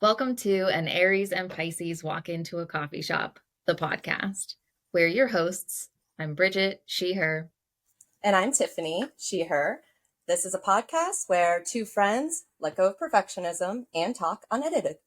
Welcome to An Aries and Pisces Walk Into a Coffee Shop, the podcast. We're your hosts. I'm Bridget, she, her. And I'm Tiffany, she, her. This is a podcast where two friends let go of perfectionism and talk unedited.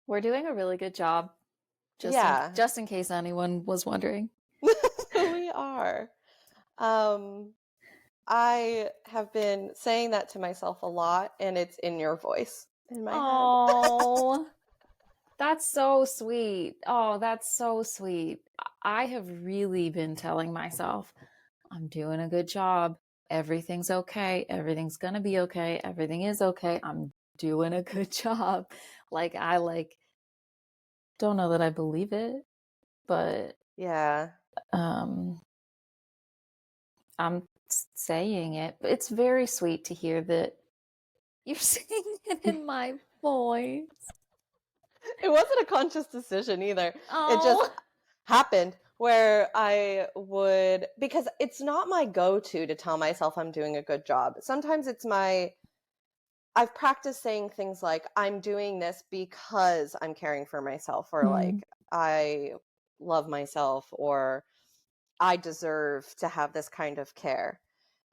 We're doing a really good job, just in case anyone was wondering. We are. I have been saying that to myself a lot, and it's in your voice in my head. Oh, that's so sweet. Oh, that's so sweet. I have really been telling myself, I'm doing a good job. Everything's okay. Everything's gonna be okay. Everything is okay. I'm doing a good job. I don't know that I believe it, but Yeah. I'm saying it. But it's very sweet to hear that you're saying it in my voice. It wasn't a conscious decision either. Oh. It just happened where I would, because it's not my go-to to tell myself I'm doing a good job. Sometimes I've practiced saying things like, I'm doing this because I'm caring for myself, or like, I love myself, or I deserve to have this kind of care.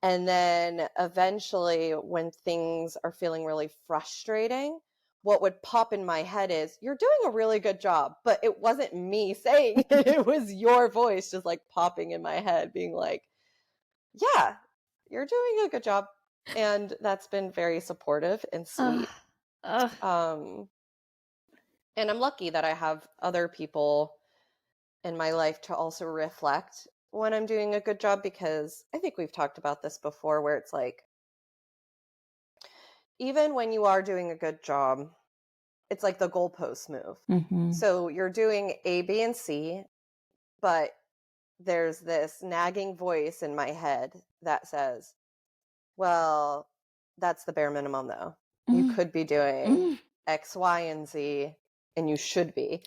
And then eventually, when things are feeling really frustrating, what would pop in my head is, you're doing a really good job. But it wasn't me saying it. It was your voice just like popping in my head, being like, yeah, you're doing a good job. And that's been very supportive and sweet. And I'm lucky that I have other people in my life to also reflect when I'm doing a good job, because I think we've talked about this before, where it's like, even when you are doing a good job, it's like the goalpost move. So you're doing A, B, and C, but there's this nagging voice in my head that says, well, that's the bare minimum though. You could be doing X, Y, and Z, and you should be.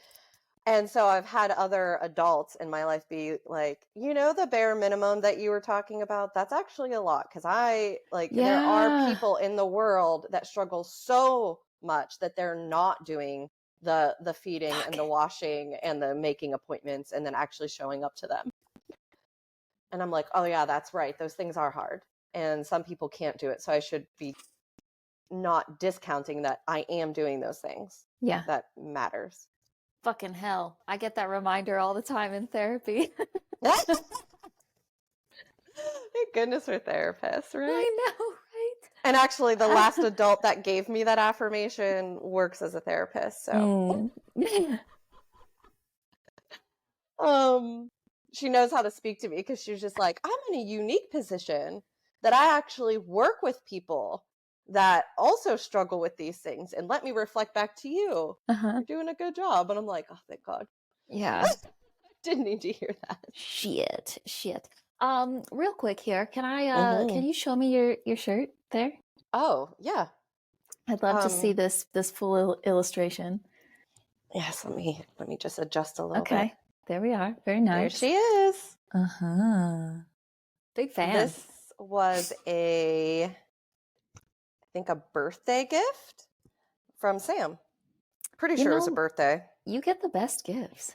And so I've had other adults in my life be like, the bare minimum that you were talking about, that's actually a lot. Because there are people in the world that struggle so much that they're not doing the feeding and the washing and the making appointments and then actually showing up to them. And I'm like, oh yeah, that's right. Those things are hard. And some people can't do it. So I should be not discounting that I am doing those things. Yeah. That matters. Fucking hell. I get that reminder all the time in therapy. Thank goodness we're therapists, right? I know, right? And actually, the last adult that gave me that affirmation works as a therapist. So, she knows how to speak to me, because she's just like, I'm in a unique position that I actually work with people that also struggle with these things, and let me reflect back to you. You're doing a good job. And I'm like, oh, thank God. Yeah. Didn't need to hear that. Shit. Real quick here, can you show me your shirt there? Oh, yeah. I'd love to see this full illustration. Yes, let me just adjust a little bit. Okay, there we are. Very nice. There she is. Big fan. This was I think a birthday gift from Sam. Pretty sure it was a birthday. You get the best gifts.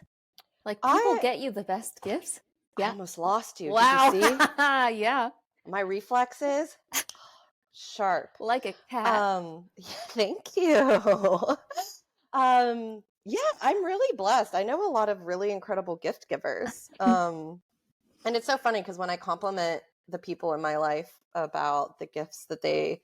Like, people get you the best gifts. Yeah. I almost lost you. Wow. Did you see? Yeah. My reflexes, sharp. Like a cat. Thank you. Yeah, I'm really blessed. I know a lot of really incredible gift givers. And it's so funny, because when I compliment the people in my life about the gifts that they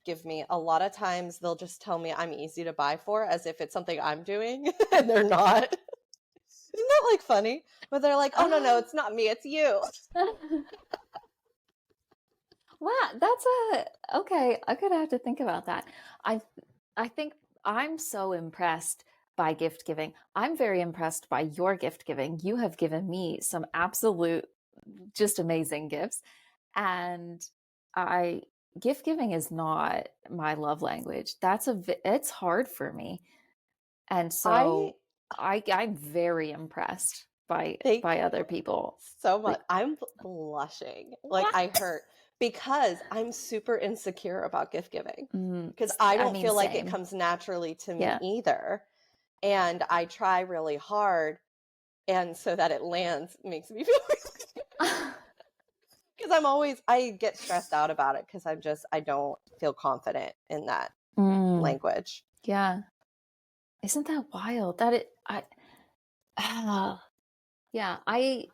give me, a lot of times they'll just tell me I'm easy to buy for, as if it's something I'm doing, and they're not. Isn't that like funny? But they're like, oh no, it's not me, it's you. Wow, okay. I'm gonna have to think about that. I think I'm so impressed by gift giving. I'm very impressed by your gift giving. You have given me some absolute, just amazing gifts, and gift giving is not my love language. It's hard for me. And so I'm very impressed Thank by you other people. so much. Like, I'm blushing. Like, I hurt because I'm super insecure about gift giving. Because I don't feel like it same. comes naturally to me Yeah. either. And I try really hard. And so that it lands makes me feel because I get stressed out about it because I don't feel confident in that language. Yeah. Isn't that wild? Yeah, I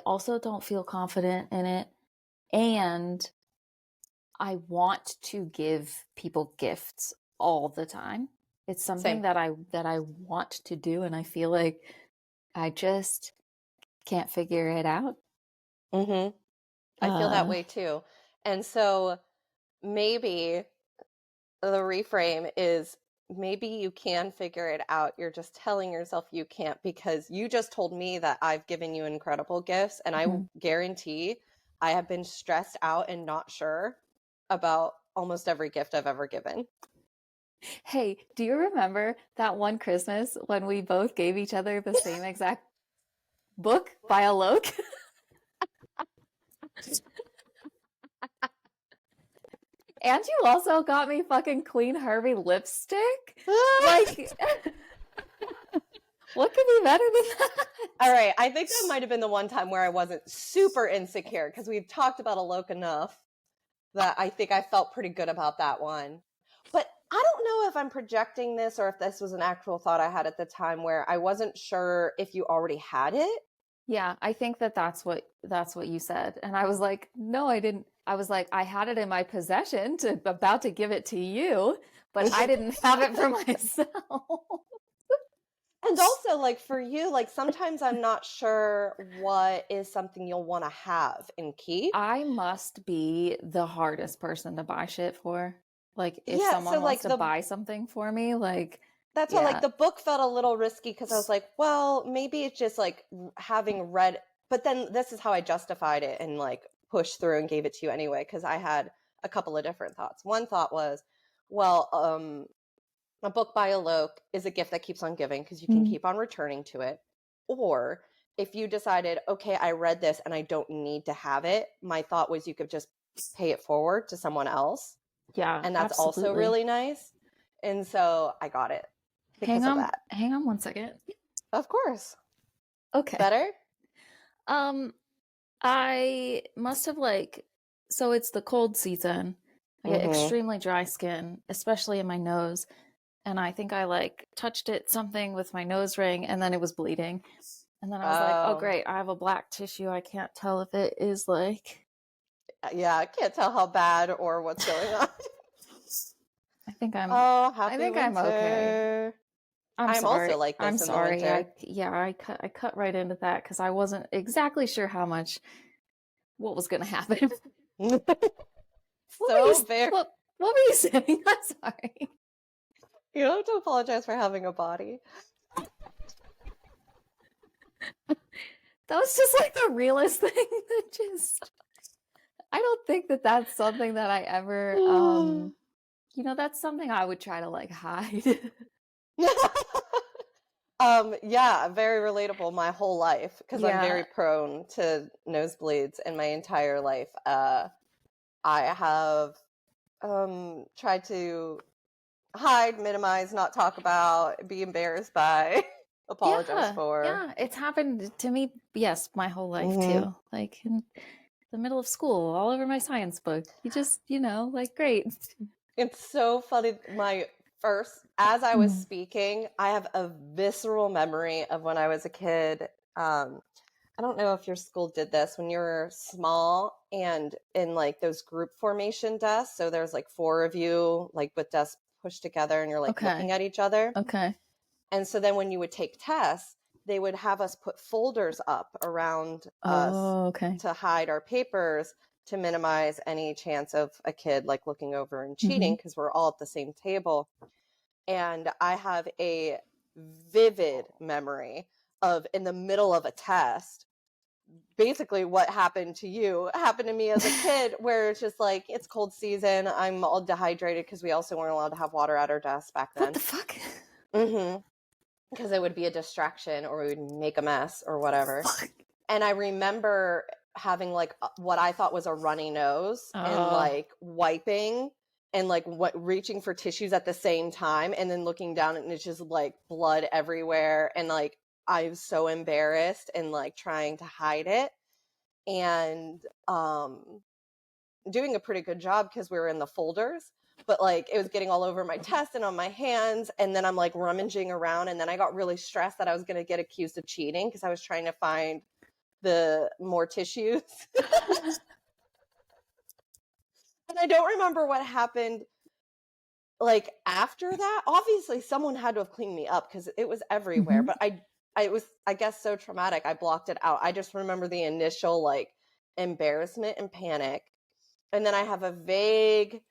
also don't feel confident in it, and I want to give people gifts all the time. It's something Same. that I want to do, and I feel like I just can't figure it out. Mm-hmm. I feel that way too. And so maybe the reframe is maybe you can figure it out. You're just telling yourself you can't because you just told me that I've given you incredible gifts. And I guarantee I have been stressed out and not sure about almost every gift I've ever given. Hey, do you remember that one Christmas when we both gave each other the same exact book by a Loke? And you also got me fucking Queen Harvey lipstick? Like, what could be better than that? All right. I think that might have been the one time where I wasn't super insecure because we've talked about Alok enough that I think I felt pretty good about that one. But I don't know if I'm projecting this or if this was an actual thought I had at the time where I wasn't sure if you already had it. Yeah, I think that's what you said. And I was like, no, I didn't. I was like, I had it in my possession about to give it to you, but I didn't have it for myself. And also, like, for you, like, sometimes I'm not sure what is something you'll want to have and keep. I must be the hardest person to buy shit for. Like, if Yeah, someone so wants like to buy something for me, like, that's why, like, yeah. the book felt a little risky because I was like, well, maybe it's just like having read, but then this is how I justified it and like pushed through and gave it to you anyway because I had a couple of different thoughts. One thought was, well, a book by Alok is a gift that keeps on giving because you can keep on returning to it. Or if you decided, okay, I read this and I don't need to have it, my thought was you could just pay it forward to someone else. Yeah, And that's also absolutely. really nice. And so I got it because of that. Hang on one second. Of course. Okay. Better? I must have so it's the cold season. I get extremely dry skin, especially in my nose. And I think I touched something with my nose ring and then it was bleeding. And then I was like, oh great, I have a black tissue. I can't tell if it is Yeah, I can't tell how bad or what's going on. I think I'm I'm okay. I'm sorry. also like this I'm in sorry. the winter. I cut right into that because I wasn't exactly sure what was gonna happen. What were you saying? I'm sorry. You don't have to apologize for having a body. That was just the realest thing that I don't think that's something that I ever that's something I would try to hide. Yeah, very relatable my whole life because I'm very prone to nosebleeds in my entire life. I have tried to hide, minimize, not talk about, be embarrassed by, apologize for. Yeah, it's happened to me, yes, my whole life too. Like in the middle of school, all over my science book. You just, great. It's so funny. As I was speaking, I have a visceral memory of when I was a kid. I don't know if your school did this when you were small and in those group formation desks. So there's 4 of you, with desks pushed together and you're looking at each other. Okay. And so then when you would take tests, they would have us put folders up around us to hide our papers to minimize any chance of a kid looking over and cheating because we're all at the same table. And I have a vivid memory of in the middle of a test, basically what happened to you happened to me as a kid where it's just it's cold season. I'm all dehydrated because we also weren't allowed to have water at our desk back then. What the fuck? because it would be a distraction or we would make a mess or whatever. And I remember having like what I thought was a runny nose and like wiping and like reaching for tissues at the same time and then looking down and it's just like blood everywhere and like I was so embarrassed and like trying to hide it and doing a pretty good job because we were in the folders, but like it was getting all over my chest and on my hands, and then I'm like rummaging around, and then I got really stressed that I was going to get accused of cheating because I was trying to find the more tissues. And I don't remember what happened like after that. Obviously someone had to have cleaned me up because it was everywhere, but it was, I guess, so traumatic I blocked it out. I just remember the initial like embarrassment and panic. And then I have a vague,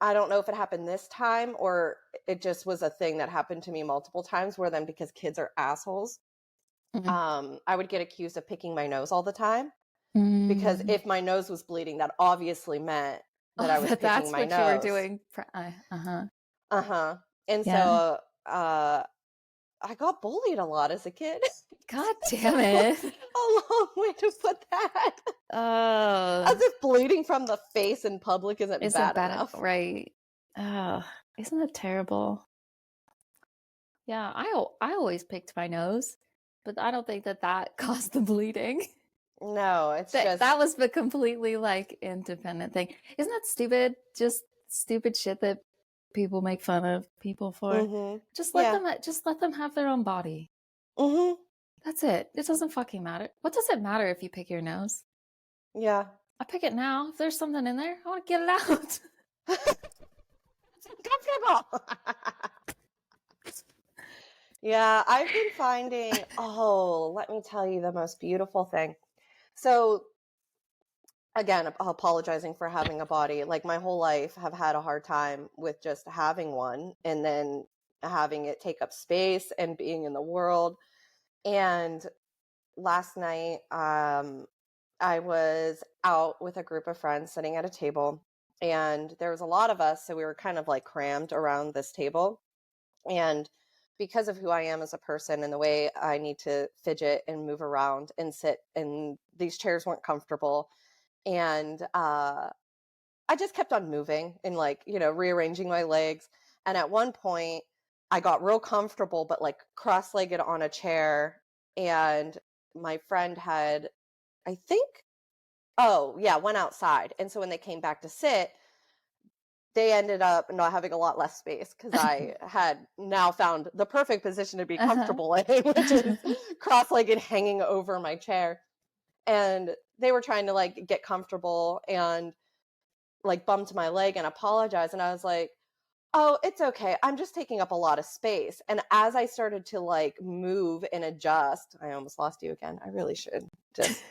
I don't know if it happened this time or it just was a thing that happened to me multiple times where then because kids are assholes, I would get accused of picking my nose all the time because if my nose was bleeding, that obviously meant that I was picking that's my what nose. you were doing. And so I got bullied a lot as a kid. God damn it. A long way to put that. As if bleeding from the face in public isn't bad enough. Right. Isn't that terrible? Yeah, I always picked my nose, but I don't think that caused the bleeding. No, it's just... That was the completely, like, independent thing. Isn't that stupid? Just stupid shit that people make fun of people for. Just let them have their own body. That's it. It doesn't fucking matter. What does it matter if you pick your nose? Yeah. I pick it now. If there's something in there, I want to get it out. It's uncomfortable. Yeah, I've been finding, let me tell you the most beautiful thing. So again, apologizing for having a body. Like my whole life have had a hard time with just having one and then having it take up space and being in the world. And last night, I was out with a group of friends sitting at a table and there was a lot of us. So we were kind of like crammed around this table. And because of who I am as a person and the way I need to fidget and move around and sit, and these chairs weren't comfortable. And I just kept on moving and like, rearranging my legs. And at one point I got real comfortable, but like cross-legged on a chair. And my friend had, I think, went outside. And so when they came back to sit, they ended up not having a lot less space because I had now found the perfect position to be comfortable in, which is cross-legged hanging over my chair. And they were trying to like get comfortable and like bumped my leg and apologized. And I was like, oh, it's okay. I'm just taking up a lot of space. And as I started to like move and adjust, I almost lost you again. I really should just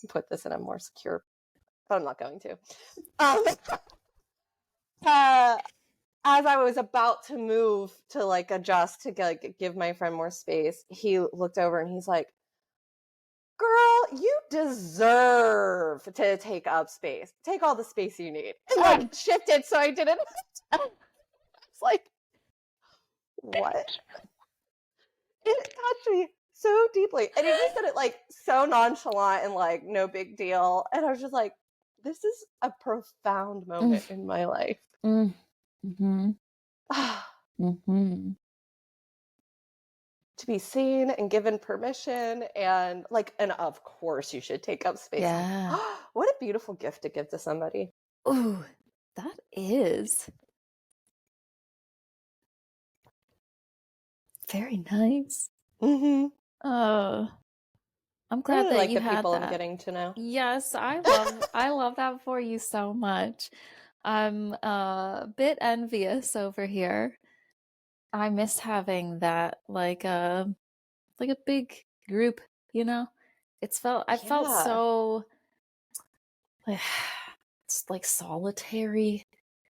put this in a more secure, but I'm not going to. As I was about to move to like adjust to like give my friend more space, he looked over and he's like, girl, you deserve to take up space. Take all the space you need. And like shifted so I didn't. It's like, what? It touched me so deeply. And he just said it like so nonchalant and like no big deal. And I was just like, this is a profound moment in my life. To be seen and given permission and like, and of course you should take up space. Yeah. What a beautiful gift to give to somebody. Ooh, that is very nice. I'm glad I really that like you the had people that. I'm getting to know. Yes, I love that for you so much. I'm a bit envious over here. I miss having that like a big group, I felt so it's like solitary,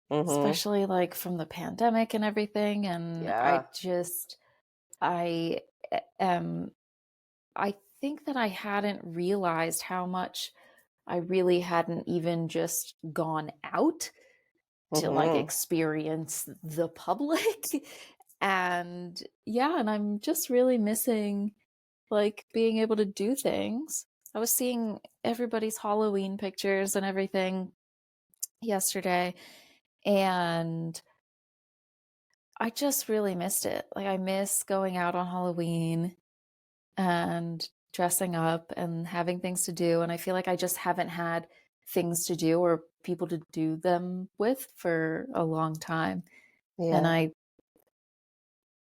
especially like from the pandemic and everything. And I think that I hadn't realized how much I really hadn't even just gone out to like experience the public. And yeah, and I'm just really missing like being able to do things. I was seeing everybody's Halloween pictures and everything yesterday, and I just really missed it. Like, I miss going out on Halloween and dressing up and having things to do. And I feel like I just haven't had things to do or people to do them with for a long time. And Yeah.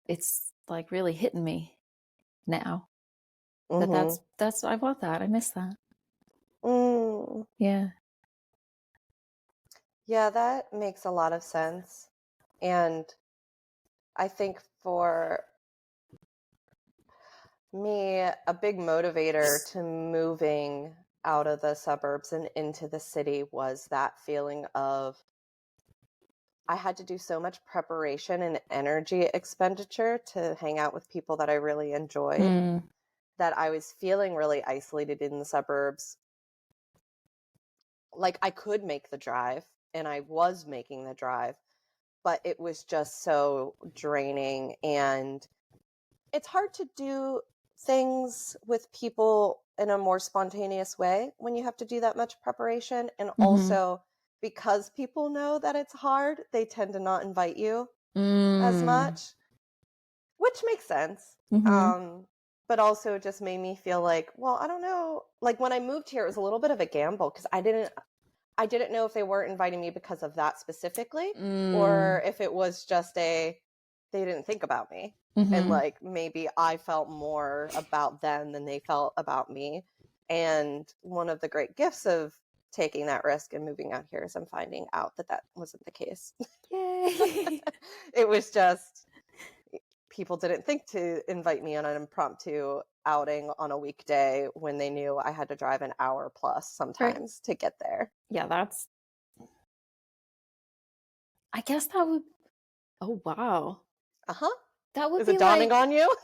it's like really hitting me now that Mm-hmm. I want that. I miss that. Mm. Yeah. Yeah, that makes a lot of sense. And I think for me, a big motivator to moving out of the suburbs and into the city was that feeling of I had to do so much preparation and energy expenditure to hang out with people that I really enjoyed Mm. that I was feeling really isolated in the suburbs. Like I could make the drive and I was making the drive, but it was just so draining and it's hard to do things with people in a more spontaneous way when you have to do that much preparation. And Mm-hmm. also, because people know that it's hard, they tend to not invite you as Mm. much, which makes sense. Mm-hmm. But also just made me feel like, well, I don't know. Like when I moved here, it was a little bit of a gamble because I didn't know if they weren't inviting me because of that specifically, Mm. or if it was just they didn't think about me. And Mm-hmm. like maybe I felt more about them than they felt about me. And one of the great gifts of taking that risk and moving out here is I'm finding out that that wasn't the case. Yay. It was just people didn't think to invite me on an impromptu outing on a weekday when they knew I had to drive an hour plus Right. sometimes to get there. Yeah, I guess that would, oh wow. Uh-huh. That would Is be it dawning like, on you?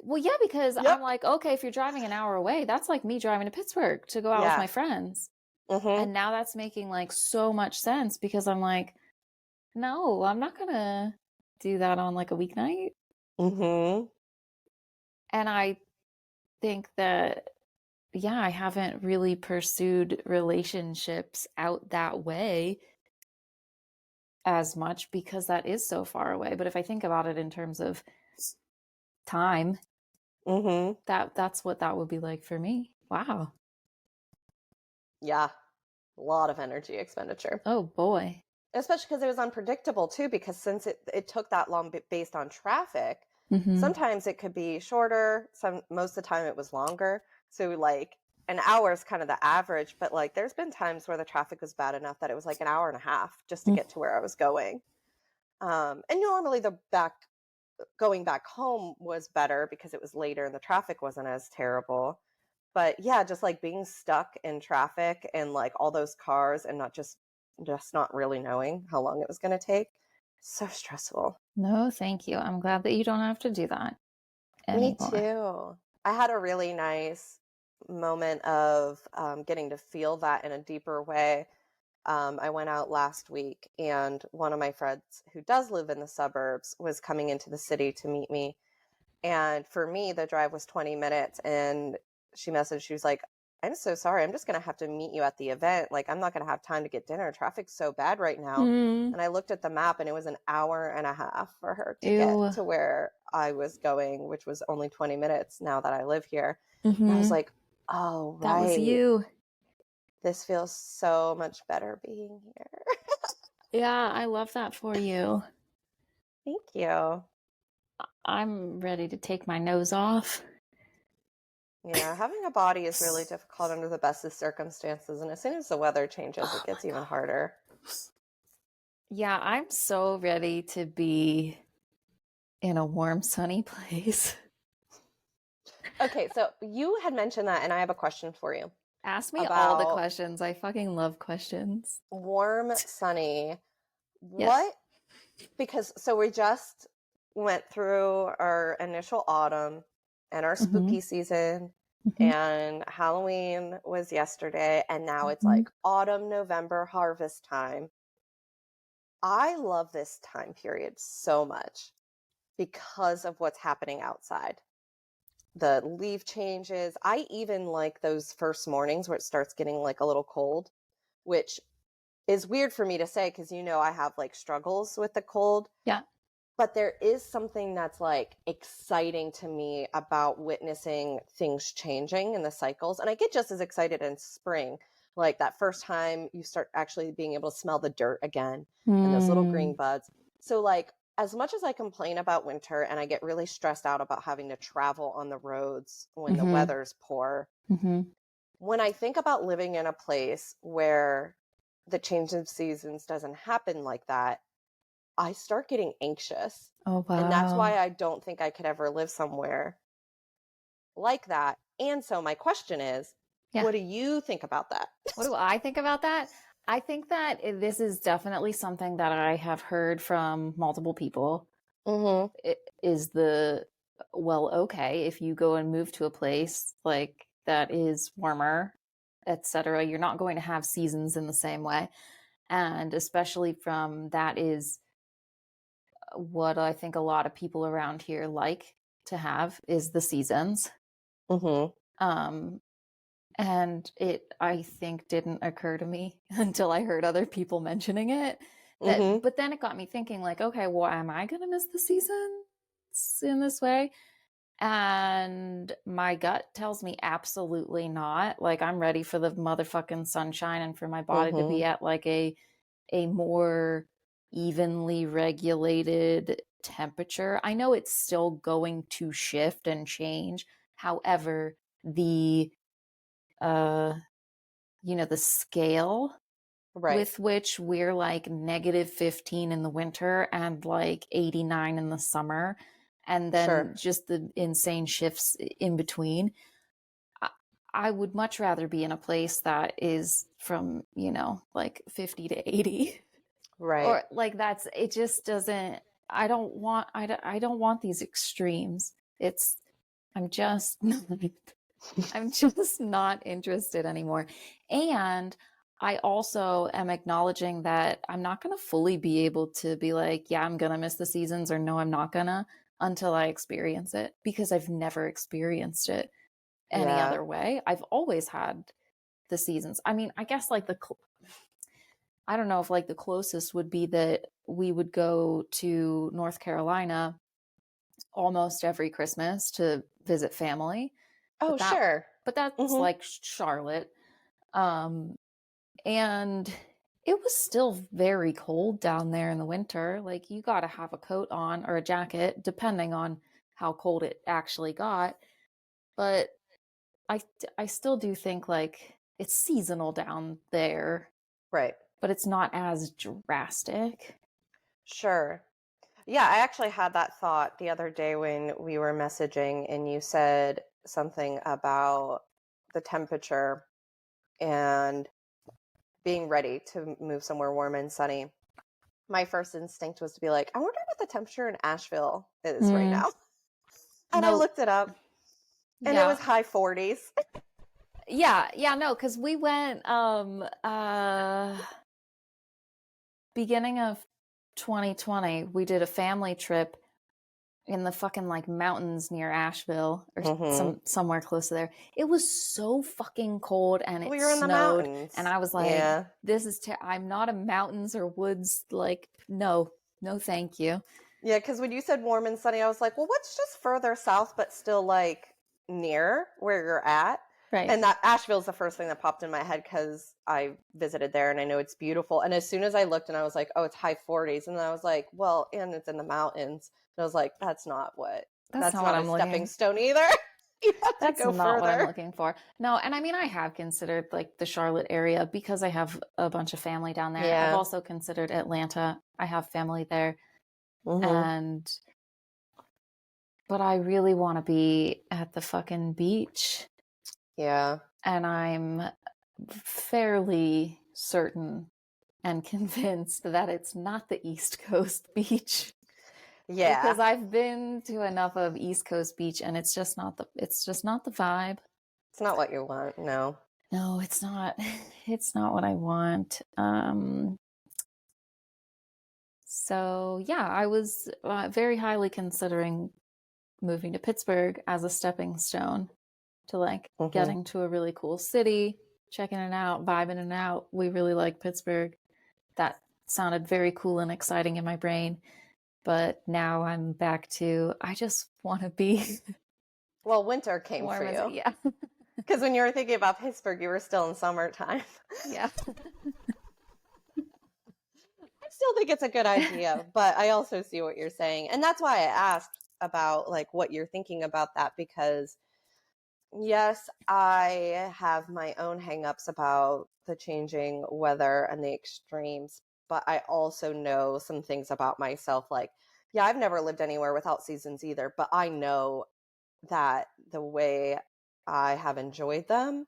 well, yeah, because I'm Yep. like, okay, if you're driving an hour away, that's like me driving to Pittsburgh to go out with Yeah. my friends. Mm-hmm. And now that's making like so much sense because I'm like, no, I'm not gonna do that on like a weeknight. Mm-hmm. And I think that, yeah, I haven't really pursued relationships out that way as much because that is so far away. But if I think about it in terms of time, Mm-hmm. that's what that would be like for me. Wow. Yeah. A lot of energy expenditure. Oh boy. Especially because it was unpredictable too, because since it took that long based on traffic, Mm-hmm. sometimes it could be shorter, most of the time it was longer. So like an hour is kind of the average, but like there's been times where the traffic was bad enough that it was like an hour and a half just to get to where I was going. And normally the going back home was better because it was later and the traffic wasn't as terrible. But yeah, just like being stuck in traffic and like all those cars and not not really knowing how long it was going to take. So stressful. No, thank you. I'm glad that you don't have to do that Me anymore. too. I had a really nice moment of getting to feel that in a deeper way. I went out last week, and one of my friends who does live in the suburbs was coming into the city to meet me. And for me, the drive was 20 minutes. And she messaged, she was like, I'm so sorry. I'm just going to have to meet you at the event. Like, I'm not going to have time to get dinner. Traffic's so bad right now. Mm. And I looked at the map and it was an hour and a half for her to get Ew. to where I was going, which was only 20 minutes now that I live here. And I was Mm-hmm. like, oh, That was right. you. This feels so much better being here. Yeah, I love that for you. Thank you. I'm ready to take my nose off. Yeah, having a body is really difficult under the best of circumstances. And as soon as the weather changes, Oh it my gets even God. harder. Yeah, I'm so ready to be in a warm, sunny place. Okay, so you had mentioned that, and I have a question for you Ask me all the about questions. I fucking love questions. warm, sunny. Yes. What? Because so we just went through our initial autumn and our Mm-hmm. spooky season, Mm-hmm. and Halloween was yesterday, and now it's Mm-hmm. like autumn, November, harvest time. I love this time period so much. because of what's happening outside. The leaf changes. I even like those first mornings where it starts getting like a little cold, which is weird for me to say because I have like struggles with the cold. Yeah. But there is something that's like exciting to me about witnessing things changing in the cycles. And I get just as excited in spring, like that first time you start actually being able to smell the dirt again and those little green buds. So like, as much as I complain about winter and I get really stressed out about having to travel on the roads when the weather's poor, when I think about living in a place where the change of seasons doesn't happen like that, I start getting anxious. Oh, And that's wow. why I don't think I could ever live somewhere like that. And so my question is, Yeah. what do you think about that? What do I think about that? I think that this is definitely something that I have heard from multiple people. It is okay, if you go and move to a place like that is warmer, etc., you're not going to have seasons in the same way. And especially from that is what I think a lot of people around here like to have is the seasons. And it, I think, didn't occur to me until I heard other people mentioning it. But then it got me thinking, like, okay, well, am I going to miss the seasons in this way? And my gut tells me absolutely not. Like, I'm ready for the motherfucking sunshine and for my body to be at like a more evenly regulated temperature. I know it's still going to shift and change. However, the the scale with which we're like -15 in the winter and like 89 in the summer, and then just the insane shifts in between. I would much rather be in a place that is from, like 50 to 80. Or like it just doesn't, I don't want these extremes. I'm just I'm just not interested anymore. And I also am acknowledging that I'm not going to fully be able to be like, yeah, I'm going to miss the seasons, or no, I'm not going to, until I experience it, because I've never experienced it any other way. I've always had the seasons. I mean, I guess like I don't know if like the closest would be that we would go to North Carolina almost every Christmas to visit family. Oh, sure. But that's like Charlotte. And it was still very cold down there in the winter. Like, you got to have a coat on or a jacket, depending on how cold it actually got. But I still do think like it's seasonal down there. Right. But it's not as drastic. Sure. Yeah, I actually had that thought the other day when we were messaging and you said something about the temperature and being ready to move somewhere warm and sunny. My first instinct was to be like, I wonder what the temperature in Asheville is right now. And I looked it up and it was high 40s. No, because we went beginning of 2020, we did a family trip in the fucking like mountains near Asheville or somewhere close to there. It was so fucking cold and it We were in the snowed, mountains. and I was like, this is I'm not a mountains or woods, like, no thank you. Yeah, because when you said warm and sunny, I was like, well, what's just further south but still like near where you're at? Right. And that Asheville's the first thing that popped in my head because I visited there and I know it's beautiful. And as soon as I looked and I was like, oh, it's high 40s. And then I was like, well, and it's in the mountains. And I was like, that's not not a stepping stone either. You have That's to go not further. what I'm looking for. No, and I mean, I have considered like the Charlotte area because I have a bunch of family down there. Yeah. I've also considered Atlanta. I have family there. But I really want to be at the fucking beach. Yeah. And I'm fairly certain and convinced that it's not the East Coast beach. Yeah. Because I've been to enough of East Coast beach and it's just not the vibe. It's not what you want, no. No, it's not. It's not what I want. So, yeah, I was very highly considering moving to Pittsburgh as a stepping stone to like Mm-hmm. getting to a really cool city, checking it out, vibing it out. We really like Pittsburgh. That sounded very cool and exciting in my brain. But now I'm back to, I just want to be Well, winter came for warm as, you. yeah. Because when you were thinking about Pittsburgh, you were still in summertime. Yeah. I still think it's a good idea, but I also see what you're saying. And that's why I asked about like what you're thinking about that, because yes, I have my own hangups about the changing weather and the extremes, but I also know some things about myself. Like, yeah, I've never lived anywhere without seasons either, but I know that the way I have enjoyed them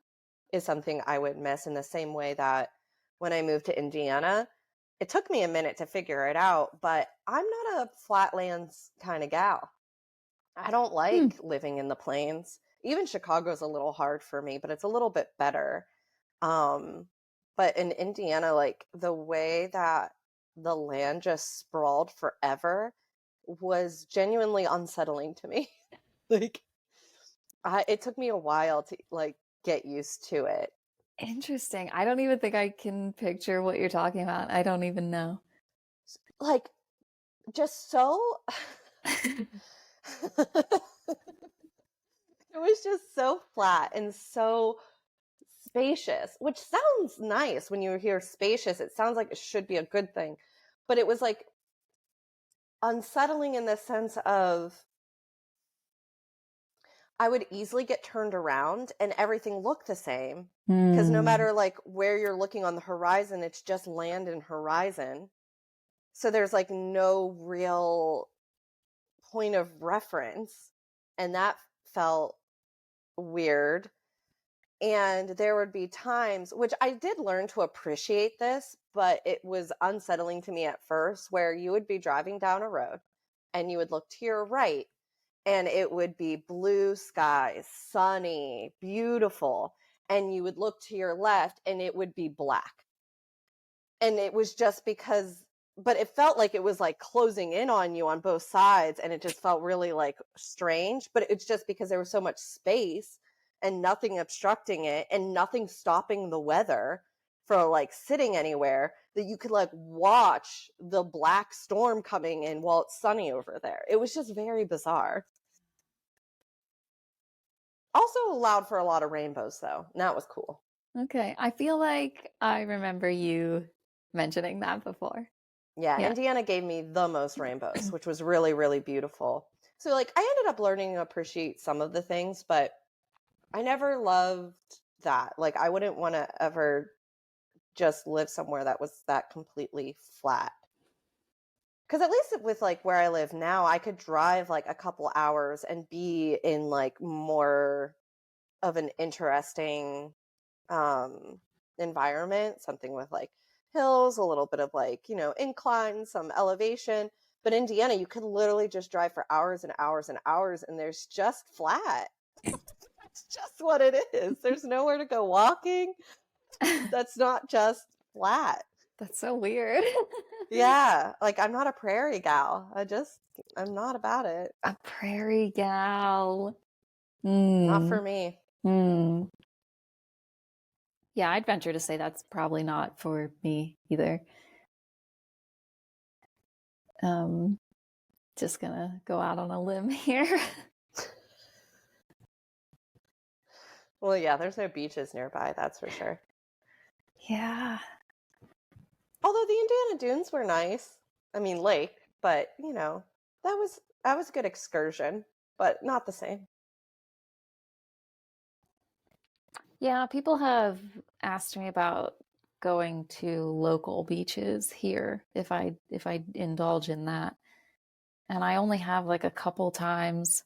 is something I would miss, in the same way that when I moved to Indiana, it took me a minute to figure it out, but I'm not a flatlands kind of gal. I don't Hmm. like living in the plains. Even Chicago's a little hard for me, but it's a little bit better. Um, but in Indiana, like the way that the land just sprawled forever was genuinely unsettling to me. Like, it took me a while to like get used to it. Interesting. I don't even think I can picture what you're talking about. I don't even know. Like, just so it was just so flat and so spacious, which sounds nice. When you hear spacious, it sounds like it should be a good thing, but it was like unsettling in the sense of I would easily get turned around and everything looked the same, because no Hmm. matter like where you're looking on the horizon, it's just land and horizon. So there's like no real point of reference, and that felt weird. And there would be times, which I did learn to appreciate this, but it was unsettling to me at first, where you would be driving down a road and you would look to your right and it would be blue skies, sunny, beautiful. And you would look to your left and it would be black. And it was just because, but it felt like it was like closing in on you on both sides, and it just felt really like strange. But it's just because there was so much space and nothing obstructing it and nothing stopping the weather from like sitting anywhere, that you could like watch the black storm coming in while it's sunny over there. It was just very bizarre. Also allowed for a lot of rainbows though, and that was cool. Okay. I feel like I remember you mentioning that before. Yeah, Yeah. Indiana gave me the most rainbows, which was really, really beautiful. So, like, I ended up learning to appreciate some of the things, but I never loved that. Like, I wouldn't want to ever just live somewhere that was that completely flat. Because at least with like where I live now, I could drive like a couple hours and be in like more of an interesting um environment, something with like hills, a little bit of like, incline, some elevation. But Indiana, you could literally just drive for hours and hours and hours, and there's just flat. That's just what it is. There's nowhere to go walking. That's not just flat. That's so weird. Yeah, like I'm not a prairie gal. I'm not about it. A prairie gal. Not Hmm. for me. Hmm. Yeah, I'd venture to say that's probably not for me either. Um, just gonna go out on a limb here. Well, yeah, there's no beaches nearby, that's for sure. Yeah. Although the Indiana Dunes were nice. I mean, lake, but that was a good excursion, but not the same. Yeah, people have asked me about going to local beaches here if I indulge in that. And I only have like a couple times,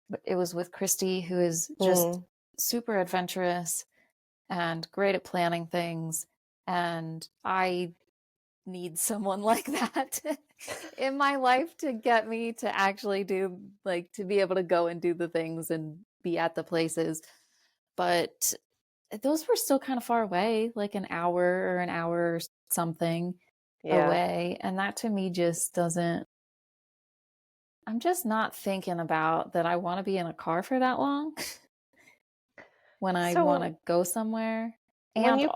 but it was with Christy, who is just Mm. super adventurous and great at planning things. And I need someone like that in my life to get me to actually do, like, to be able to go and do the things and be at the places. But those were still kind of far away, like an hour or something. away. And that to me just doesn't, I'm just not thinking about that I want to be in a car for that long when I want So to go somewhere. when And you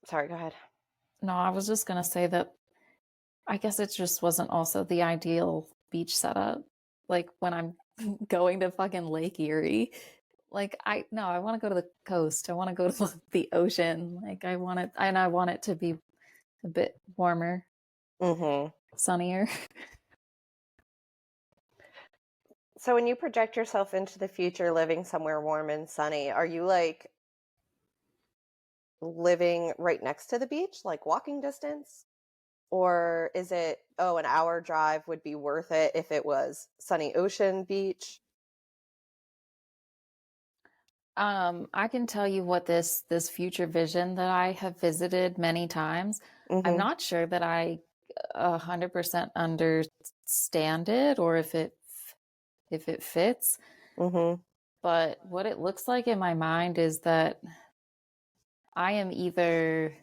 sorry, go ahead. no, I was just going to say that I guess it just wasn't also the ideal beach setup. Like when I'm going to fucking Lake Erie, like I want to go to the coast. I want to go to the ocean. Like I want it, and I want it to be a bit warmer, sunnier. So when you project yourself into the future living somewhere warm and sunny, are you like living right next to the beach, like walking distance? Or is it, oh, an hour drive would be worth it if it was sunny ocean beach? I can tell you what this future vision that I have visited many times. I'm Mm-hmm. not sure that I 100% understand it or if it fits, Mm-hmm. but what it looks like in my mind is that I am either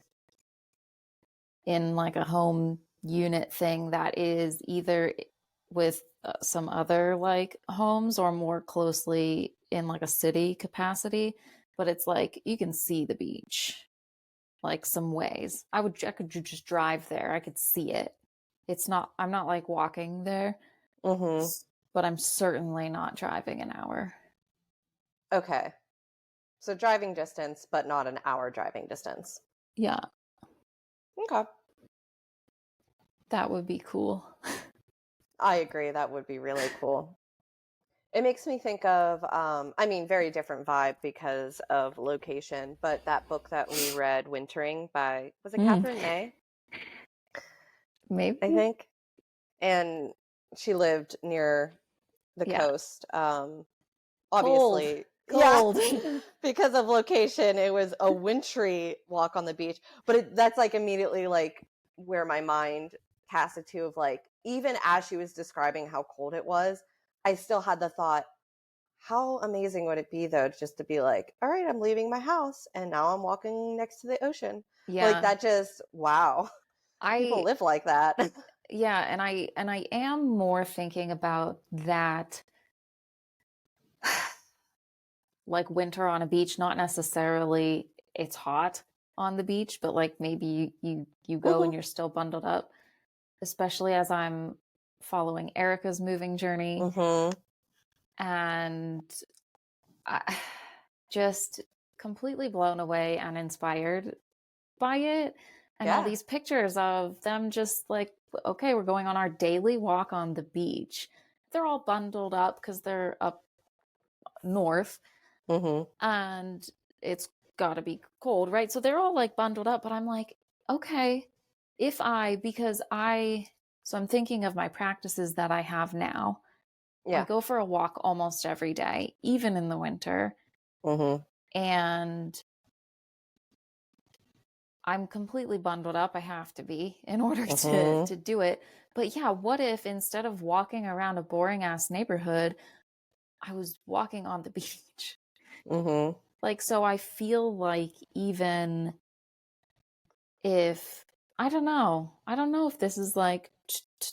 in like a home unit thing that is either with some other like homes or more closely in like a city capacity, but it's like you can see the beach like some ways. I could just drive there. I could see it. It's not, I'm not like walking there, Mm-hmm. but I'm certainly not driving an hour. Okay. So driving distance, but not an hour driving distance. Yeah, Okay. that would be cool. I agree. That would be really cool. It makes me think of, I mean, very different vibe because of location, but that book that we read, Wintering by, was it Catherine May? Maybe. I think. And she lived near the Yeah. coast. Cold. Obviously, Cold. yeah, because of location, it was a wintry walk on the beach. But that's like immediately like where my mind casted to of like, even as she was describing how cold it was, I still had the thought, how amazing would it be though, just to be like, all right, I'm leaving my house and now I'm walking next to the ocean. Like Yeah. that just, wow. People live like that. Yeah, and I am more thinking about that like winter on a beach, not necessarily it's hot on the beach, but like maybe you go and you're still bundled up, especially as I'm following Erica's moving journey. And I just completely blown away and inspired by it. And all Yeah. these pictures of them just like, okay, we're going on our daily walk on the beach. They're all bundled up because they're up north and it's got to be cold, right? So they're all like bundled up, but I'm like, okay, so I'm thinking of my practices that I have now. I Yeah. go for a walk almost every day, even in the winter. And I'm completely bundled up. I have to be in order to do it. But yeah, what if instead of walking around a boring ass neighborhood, I was walking on the beach? Like, so I feel like even if, I don't know if this is like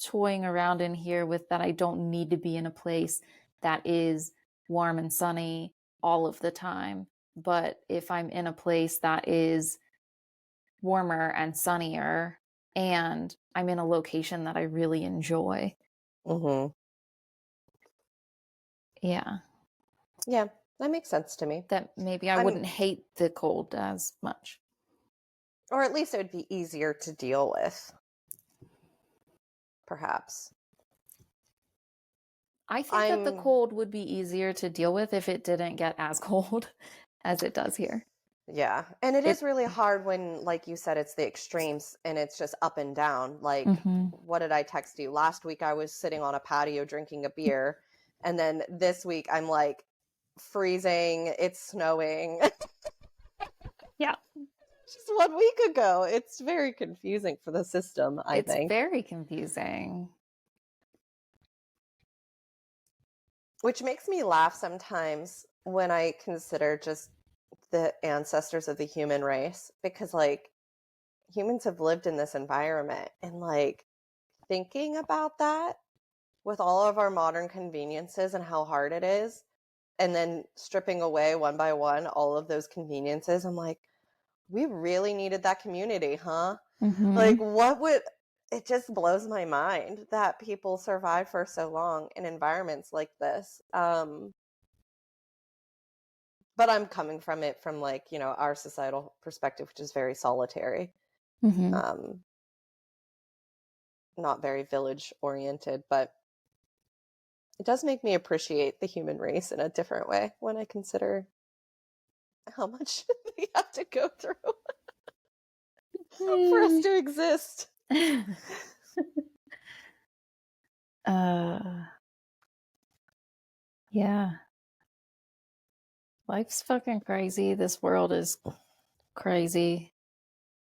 toying around in here with that I don't need to be in a place that is warm and sunny all of the time. But if I'm in a place that is warmer and sunnier and I'm in a location that I really enjoy. Yeah. Yeah, that makes sense to me. That maybe I wouldn't hate the cold as much. Or at least it would be easier to deal with. Perhaps. I think that the cold would be easier to deal with if it didn't get as cold as it does here. Yeah. And it is really hard when, like you said, it's the extremes and it's just up and down. Like, what did I text you? Last week I was sitting on a patio drinking a beer. And then this week I'm like freezing, it's snowing. Yeah. Just 1 week ago. It's very confusing for the system, I think. It's very confusing. Which makes me laugh sometimes when I consider just the ancestors of the human race, because like humans have lived in this environment, and like thinking about that with all of our modern conveniences and how hard it is, and then stripping away one by one all of those conveniences, I'm like, we really needed that community, huh? Like, what would it just blows my mind that people survive for so long in environments like this. But I'm coming from it from like, our societal perspective, which is very solitary, um, not very village oriented, but it does make me appreciate the human race in a different way when I consider how much we have to go through for us to exist. Yeah. Life's fucking crazy. This world is crazy.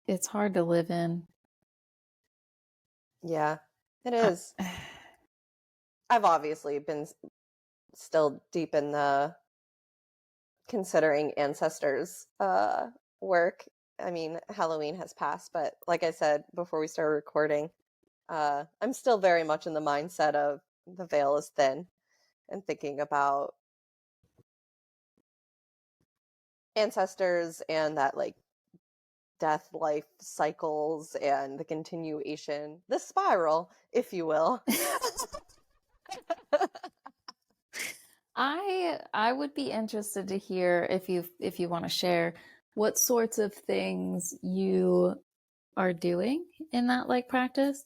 It's hard to live in. Yeah, it is. I've obviously been still deep in the considering ancestors work. I mean, Halloween has passed, but like I said before we started recording, I'm still very much in the mindset of the veil is thin and thinking about ancestors and that like death life cycles and the continuation, the spiral, if you will. I would be interested to hear if you want to share what sorts of things you are doing in that like practice,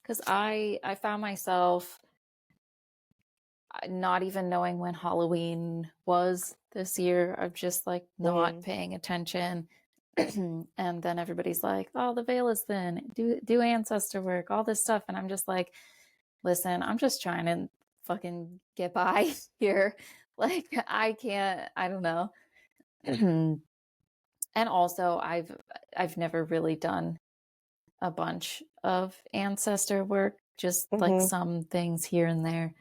because I found myself not even knowing when Halloween was this year, of just like not paying attention. And then everybody's like, oh, the veil is thin, do ancestor work, all this stuff, and I'm just like, listen, I'm just trying to fucking get by here. Like, I don't know. And also I've never really done a bunch of ancestor work, just like some things here and there.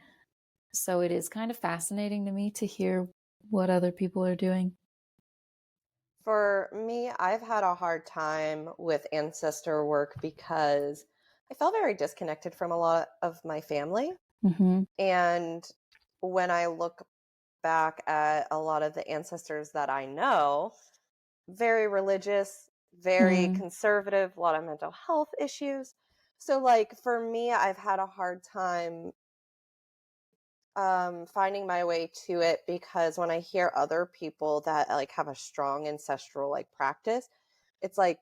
So it is kind of fascinating to me to hear what other people are doing. For me, I've had a hard time with ancestor work because I felt very disconnected from a lot of my family. And when I look back at a lot of the ancestors that I know, very religious, very conservative, a lot of mental health issues. So like for me, I've had a hard time finding my way to it, because when I hear other people that like have a strong ancestral like practice, it's like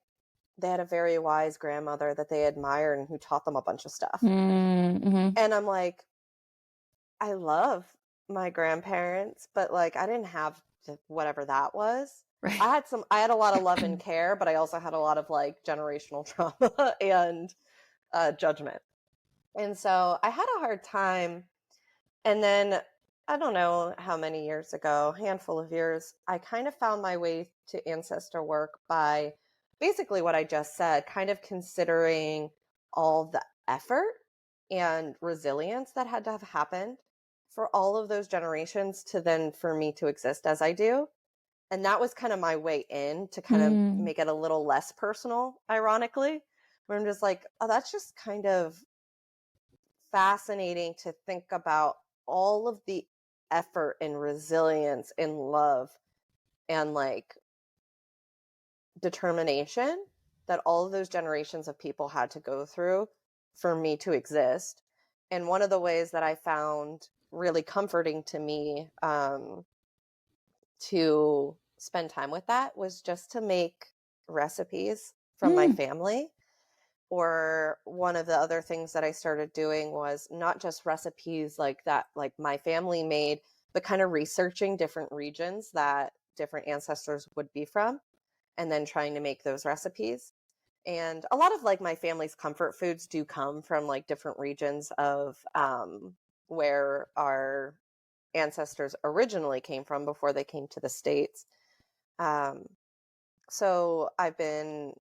they had a very wise grandmother that they admired and who taught them a bunch of stuff. And I'm like, I love my grandparents, but like I didn't have whatever that was. Right. I had a lot of love and care, but I also had a lot of like generational trauma and judgment. And so I had a hard time. And then I don't know how many years ago, handful of years, I kind of found my way to ancestor work by basically what I just said, kind of considering all the effort and resilience that had to have happened for all of those generations to then for me to exist as I do. And that was kind of my way in to kind of make it a little less personal, ironically, where I'm just like, oh, that's just kind of fascinating to think about all of the effort and resilience and love and like determination that all of those generations of people had to go through for me to exist. And one of the ways that I found really comforting to me to spend time with that was just to make recipes from my family. Or one of the other things that I started doing was not just recipes like that, like my family made, but kind of researching different regions that different ancestors would be from, and then trying to make those recipes. And a lot of like my family's comfort foods do come from like different regions of where our ancestors originally came from before they came to the States. So I've been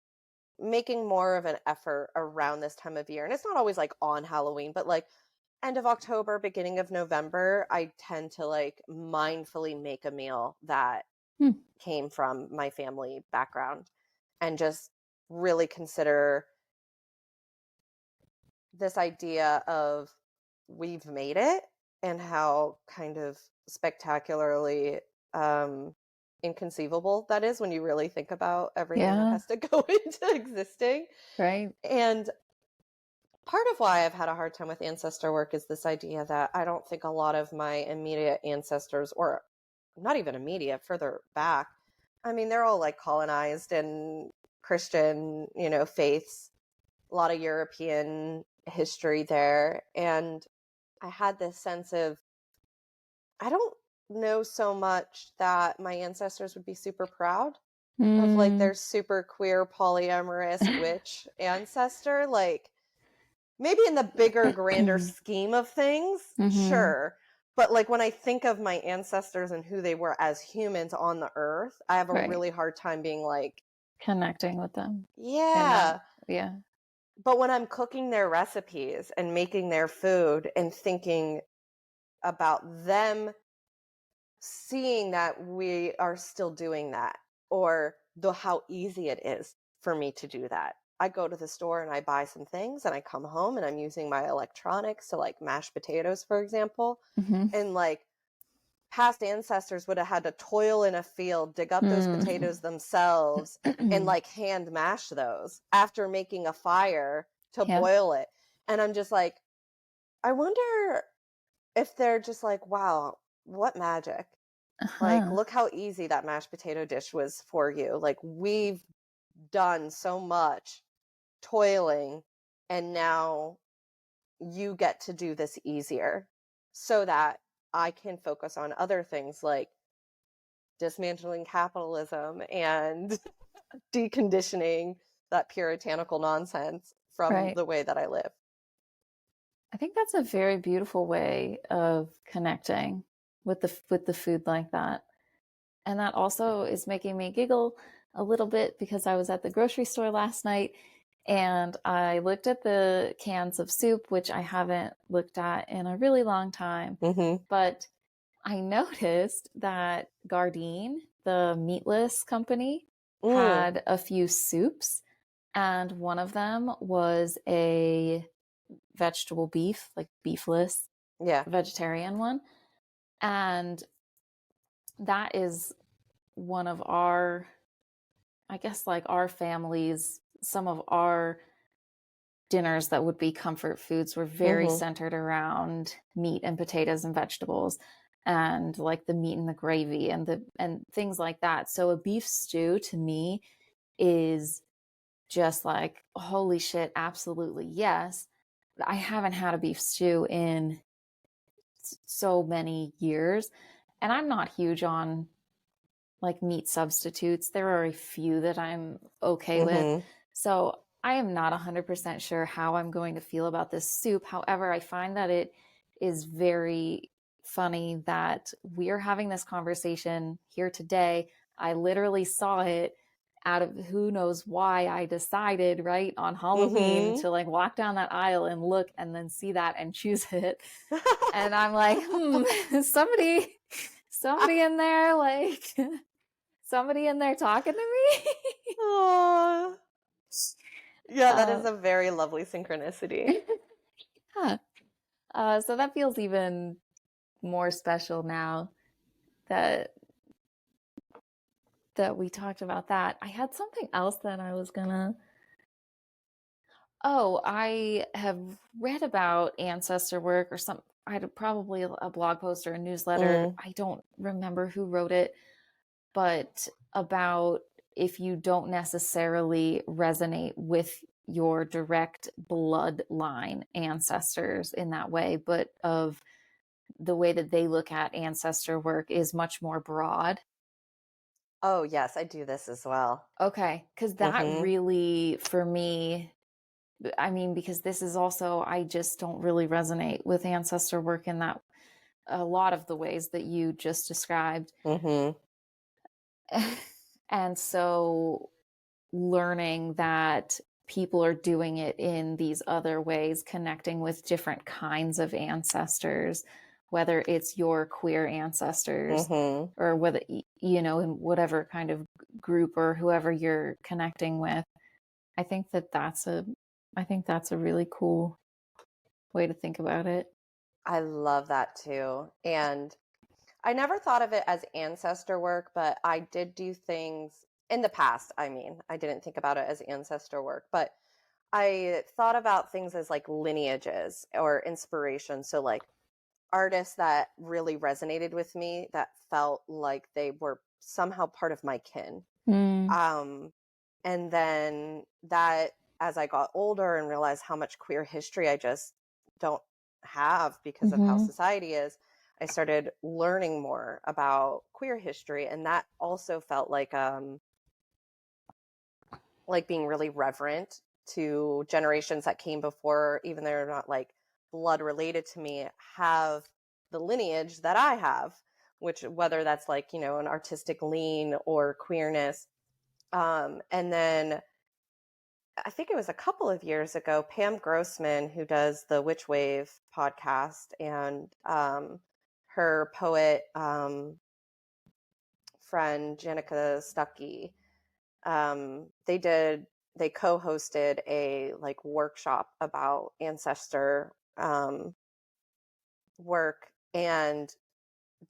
making more of an effort around this time of year. And it's not always like on Halloween, but like end of October, beginning of November, I tend to like mindfully make a meal that came from my family background and just really consider this idea of we've made it and how kind of spectacularly inconceivable that is when you really think about everything that Yeah. has to go into existing. Right. And part of why I've had a hard time with ancestor work is this idea that I don't think a lot of my immediate ancestors, or not even immediate, further back, I mean, they're all like colonized and Christian, faiths, a lot of European history there. And I had this sense of, I don't know so much that my ancestors would be super proud of like Mm. their super queer polyamorous witch ancestor. Like, maybe in the bigger, grander scheme of things, sure. But like when I think of my ancestors and who they were as humans on the earth, I have a Right. really hard time being like, Connecting with them. yeah. Yeah. But when I'm cooking their recipes and making their food and thinking about them, seeing that we are still doing that, or how easy it is for me to do that. I go to the store and I buy some things and I come home and I'm using my electronics to like mash potatoes, for example. Mm-hmm. And like past ancestors would have had to toil in a field, dig up those potatoes themselves and like hand mash those after making a fire to boil it. And I'm just like, I wonder if they're just like, wow, what magic. Like, look how easy that mashed potato dish was for you. Like, we've done so much toiling, and now you get to do this easier so that I can focus on other things like dismantling capitalism and deconditioning that puritanical nonsense from Right. the way that I live. I think that's a very beautiful way of connecting with the food like that. And that also is making me giggle a little bit because I was at the grocery store last night and I looked at the cans of soup, which I haven't looked at in a really long time. But I noticed that Gardein, the meatless company, had a few soups, and one of them was a vegetable beef, like beefless, vegetarian one. And that is one of our, I guess, like our families, some of our dinners that would be comfort foods were very centered around meat and potatoes and vegetables and like the meat and the gravy and things like that. So a beef stew to me is just like, holy shit, absolutely yes. I haven't had a beef stew in so many years, and I'm not huge on like meat substitutes. There are a few that I'm okay with. So I am not 100% sure how I'm going to feel about this soup. However, I find that it is very funny that we're having this conversation here today. I literally saw it out of who knows why I decided, right, on Halloween to like walk down that aisle and look and then see that and choose it. And I'm like, somebody in there, like somebody in there talking to me. Aww. Yeah, that is a very lovely synchronicity. So that feels even more special now that we talked about that. I had something else that I was gonna. Oh, I have read about ancestor work or some. I had probably a blog post or a newsletter. I don't remember who wrote it, but about if you don't necessarily resonate with your direct bloodline ancestors in that way, but of the way that they look at ancestor work is much more broad. Oh, yes, I do this as well. Okay, because that really, for me, I mean, because this is also, I just don't really resonate with ancestor work in that a lot of the ways that you just described. And so learning that people are doing it in these other ways, connecting with different kinds of ancestors, whether it's your queer ancestors or whether, in whatever kind of group or whoever you're connecting with, I think that's a really cool way to think about it. I love that too. And I never thought of it as ancestor work, but I did do things in the past. I mean, I didn't think about it as ancestor work, but I thought about things as like lineages or inspiration. So, like artists that really resonated with me that felt like they were somehow part of my kin. Mm. And then that, as I got older and realized how much queer history I just don't have because of how Mm-hmm. society is, I started learning more about queer history, and that also felt like being really reverent to generations that came before, even though they're not like blood related to me, have the lineage that I have, which whether that's like, you know, an artistic lean or queerness. And then I think it was a couple of years ago, Pam Grossman, who does the Witch Wave podcast, and her poet friend Janica Stuckey, they co-hosted a like workshop about ancestor work, and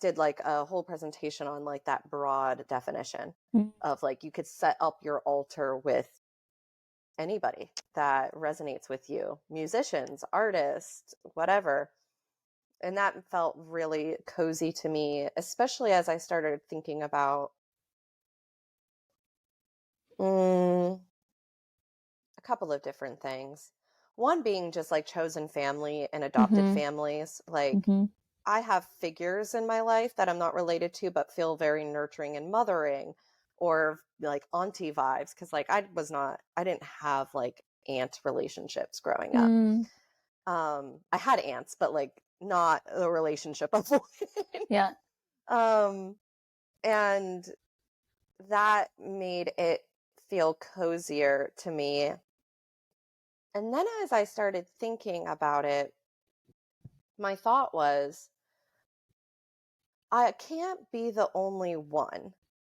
did like a whole presentation on like that broad definition of like you could set up your altar with anybody that resonates with you, musicians, artists, whatever. And that felt really cozy to me, especially as I started thinking about a couple of different things. One being just like chosen family and adopted Mm-hmm. families. Like, Mm-hmm. I have figures in my life that I'm not related to, but feel very nurturing and mothering, or like auntie vibes. Cause like I didn't have like aunt relationships growing up. Mm. I had aunts, but like not a relationship of one. Yeah. um, and that made it feel cozier to me. And then as I started thinking about it, my thought was, I can't be the only one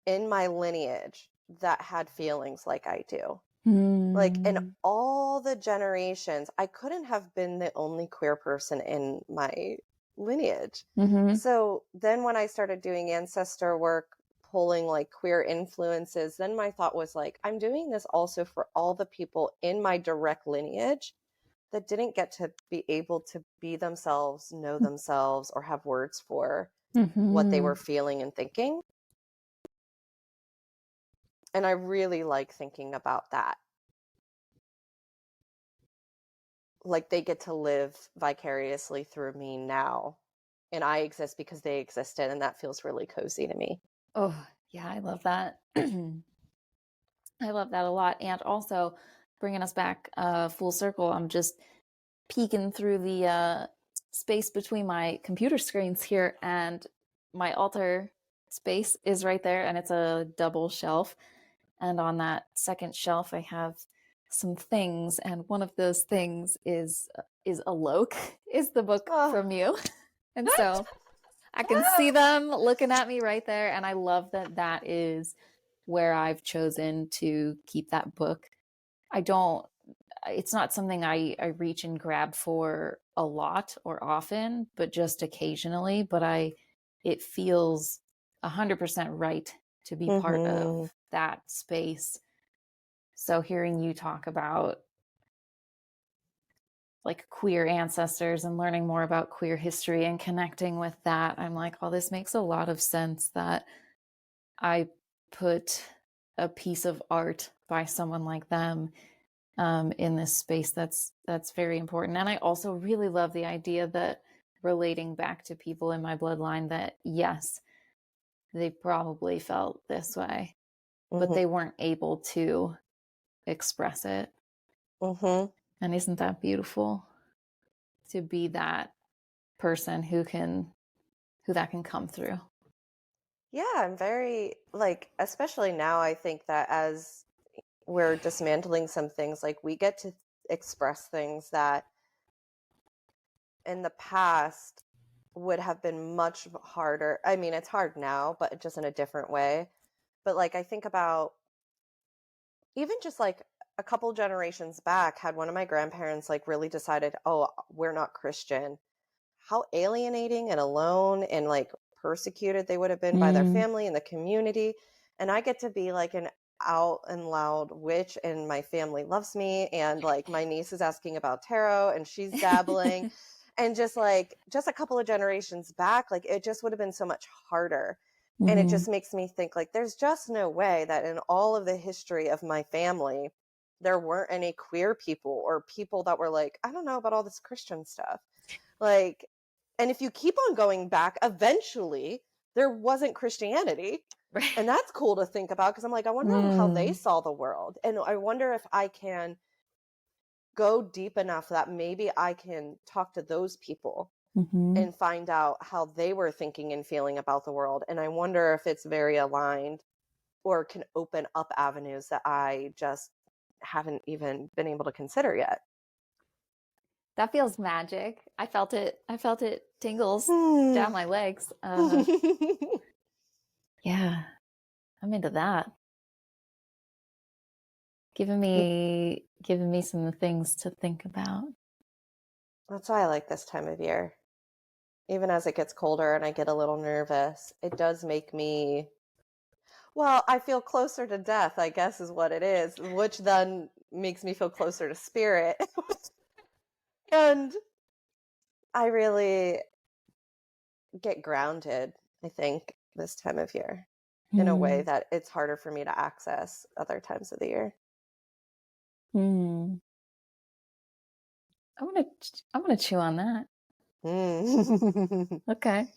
in my lineage that had feelings like I do. Like in Mm. all the generations, I couldn't have been the only queer person in my lineage. Mm-hmm. So then when I started doing ancestor work, pulling like queer influences, then my thought was like, I'm doing this also for all the people in my direct lineage that didn't get to be able to be themselves, know themselves, or have words for what they Mm-hmm. were feeling and thinking. And I really like thinking about that. Like they get to live vicariously through me now, and I exist because they existed, and that feels really cozy to me. Oh, yeah, I love that. I love that a lot. And also bringing us back full circle, I'm just peeking through the space between my computer screens here, and my altar space is right there, and it's a double shelf. And on that second shelf, I have some things, and one of those things is Alok, is the book Oh. from you. And so I can see them looking at me right there, and I love that that is where I've chosen to keep that book. I don't, it's not something I reach and grab for a lot or often, but just occasionally. But it feels 100% right to be part Mm-hmm. of that space. So hearing you talk about like queer ancestors and learning more about queer history and connecting with that, I'm like, oh, this makes a lot of sense that I put a piece of art by someone like them in this space that's very important. And I also really love the idea that relating back to people in my bloodline, that yes, they probably felt this way, but Mm-hmm. they weren't able to express it. Mm-hmm. And isn't that beautiful to be that person who that can come through? Yeah, I'm very like, especially now, I think that as we're dismantling some things, like we get to express things that in the past would have been much harder. I mean, it's hard now, but just in a different way. But like I think about even just like a couple generations back, had one of my grandparents like really decided, oh, we're not Christian, how alienating and alone and like persecuted they would have been by their Mm. family and the community. And I get to be like an out and loud witch, and my family loves me, and like my niece is asking about tarot and she's dabbling. And just a couple of generations back, like it just would have been so much harder. And it Mhm. just makes me think like there's just no way that in all of the history of my family there weren't any queer people or people that were like, I don't know about all this Christian stuff. Like, and if you keep on going back, eventually there wasn't Christianity. Right. And that's cool to think about, because I'm like, I wonder how they saw the world. And I wonder if I can go deep enough that maybe I can talk to those people Mhm. and find out how they were thinking and feeling about the world. And I wonder if it's very aligned or can open up avenues that I just haven't even been able to consider yet. That feels magic. I felt it. I felt it tingles down my legs. Yeah, I'm into that. Giving me some things to think about. That's why I like this time of year. Even as it gets colder and I get a little nervous, it does make me, well, I feel closer to death, I guess is what it is, which then makes me feel closer to spirit. And I really get grounded, I think, this time of year in a way Hmm. that it's harder for me to access other times of the year. Hmm. I want to chew on that. Mm. Okay.